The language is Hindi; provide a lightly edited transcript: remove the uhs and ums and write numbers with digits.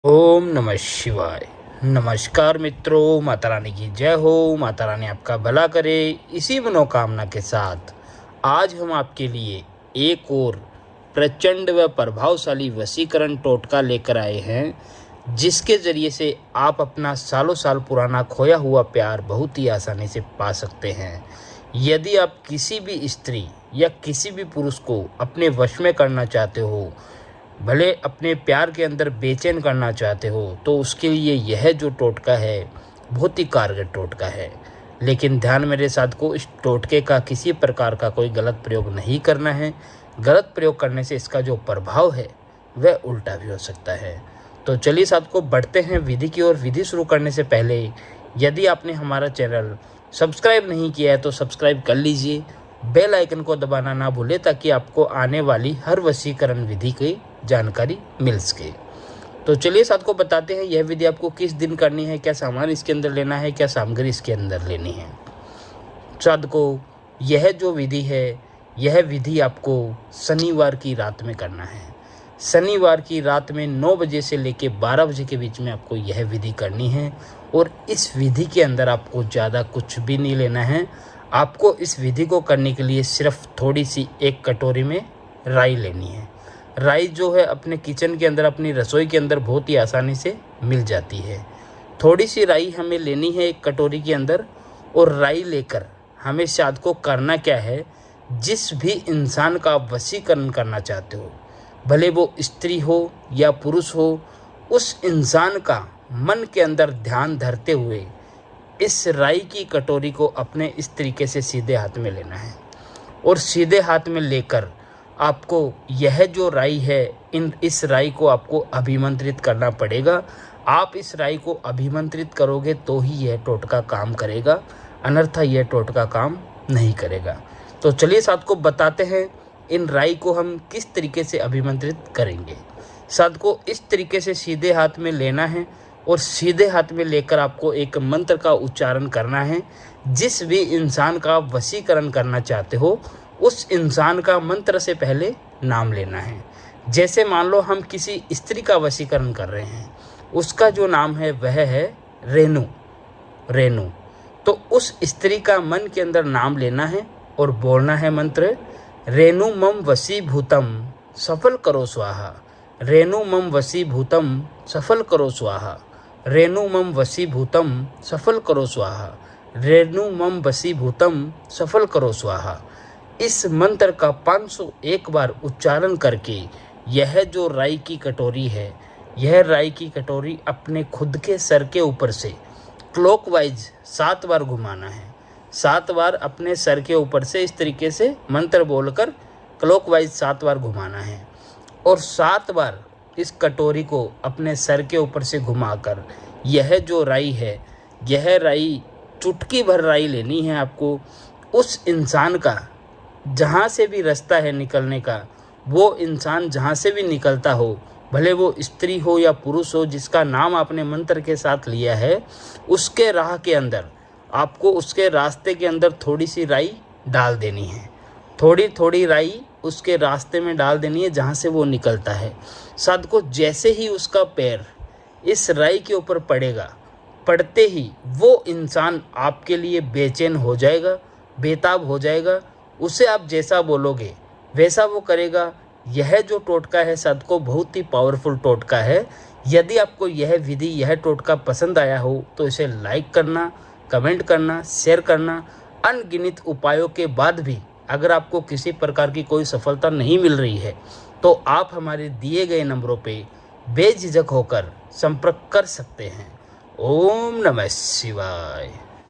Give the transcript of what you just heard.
ओम नमः शिवाय। नमस्कार मित्रों, माता रानी की जय हो। माता रानी आपका भला करे, इसी मनोकामना के साथ आज हम आपके लिए एक और प्रचंड व प्रभावशाली वशीकरण टोटका लेकर आए हैं, जिसके ज़रिए से आप अपना सालों साल पुराना खोया हुआ प्यार बहुत ही आसानी से पा सकते हैं। यदि आप किसी भी स्त्री या किसी भी पुरुष को अपने वश में करना चाहते हो, भले अपने प्यार के अंदर बेचैन करना चाहते हो, तो उसके लिए यह जो टोटका है बहुत ही कारगर टोटका है। लेकिन ध्यान मेरे साथ को, इस टोटके का किसी प्रकार का कोई गलत प्रयोग नहीं करना है। गलत प्रयोग करने से इसका जो प्रभाव है वह उल्टा भी हो सकता है। तो चलिए साथ को बढ़ते हैं विधि की ओर। विधि शुरू करने से पहले यदि आपने हमारा चैनल सब्सक्राइब नहीं किया है तो सब्सक्राइब कर लीजिए, बेल आइकन को दबाना ना भूलें, ताकि आपको आने वाली हर वशीकरण विधि की जानकारी मिल सके। तो चलिए साथ को बताते हैं यह विधि आपको किस दिन करनी है, क्या सामान इसके अंदर लेना है, क्या सामग्री इसके अंदर लेनी है। साथ को यह जो विधि है, यह विधि आपको शनिवार की रात में करना है। शनिवार की रात में 9 बजे से लेकर 12 बजे के बीच में आपको यह विधि करनी है। और इस विधि के अंदर आपको ज़्यादा कुछ भी नहीं लेना है। आपको इस विधि को करने के लिए सिर्फ थोड़ी सी 1 कटोरी में राई लेनी है। राई जो है अपने किचन के अंदर, अपनी रसोई के अंदर बहुत ही आसानी से मिल जाती है। थोड़ी सी राई हमें लेनी है 1 कटोरी के अंदर। और राई लेकर हमें शाद को करना क्या है, जिस भी इंसान का आप वशीकरण करना चाहते हो, भले वो स्त्री हो या पुरुष हो, उस इंसान का मन के अंदर ध्यान धरते हुए इस राई की कटोरी को अपने इस तरीके से सीधे हाथ में लेना है। और सीधे हाथ में लेकर आपको यह जो राई है, इस राई को आपको अभिमंत्रित करना पड़ेगा। आप इस राई को अभिमंत्रित करोगे तो ही यह टोटका काम करेगा, अन्यथा यह टोटका काम नहीं करेगा। तो चलिए साथ को बताते हैं इन राई को हम किस तरीके से अभिमंत्रित करेंगे। साथ को इस तरीके से सीधे हाथ में लेना है और सीधे हाथ में लेकर आपको एक मंत्र का उच्चारण करना है। जिस भी इंसान का आप वशीकरण करना चाहते हो, उस इंसान का मंत्र से पहले नाम लेना है। जैसे मान लो हम किसी स्त्री का वशीकरण कर रहे हैं, उसका जो नाम है वह है रेणु। रेणु तो उस स्त्री का मन के अंदर नाम लेना है और बोलना है मंत्र, रेणु मम वशीभूतम सफल करो स्वाहा। रेणु मम वशीभूतम सफल करो स्वाहा। रेणु मम वशीभूतम सफल करो स्वाहा। रेणु मम वशीभूतम सफल करो स्वाहा। इस मंत्र का 501 बार उच्चारण करके यह जो राई की कटोरी है, यह राई की कटोरी अपने खुद के सर के ऊपर से क्लॉकवाइज 7 बार घुमाना है। 7 बार अपने सर के ऊपर से इस तरीके से मंत्र बोलकर क्लॉकवाइज 7 बार घुमाना है। और 7 बार इस कटोरी को अपने सर के ऊपर से घुमाकर यह जो राई है, यह राई चुटकी भर राई लेनी है आपको। उस इंसान का जहाँ से भी रास्ता है निकलने का, वो इंसान जहाँ से भी निकलता हो, भले वो स्त्री हो या पुरुष हो, जिसका नाम आपने मंत्र के साथ लिया है, उसके राह के अंदर आपको, उसके रास्ते के अंदर थोड़ी सी राई डाल देनी है। थोड़ी थोड़ी राई उसके रास्ते में डाल देनी है जहाँ से वो निकलता है। साथ को जैसे ही उसका पैर इस राई के ऊपर पड़ेगा, पड़ते ही वो इंसान आपके लिए बेचैन हो जाएगा, बेताब हो जाएगा। उसे आप जैसा बोलोगे वैसा वो करेगा। यह जो टोटका है साथ को बहुत ही पावरफुल टोटका है। यदि आपको यह विधि, यह टोटका पसंद आया हो तो इसे लाइक करना, कमेंट करना, शेयर करना। अनगिनत उपायों के बाद भी अगर आपको किसी प्रकार की कोई सफलता नहीं मिल रही है, तो आप हमारे दिए गए नंबरों पे बेझिझक होकर संपर्क कर सकते हैं। ओम नमः शिवाय।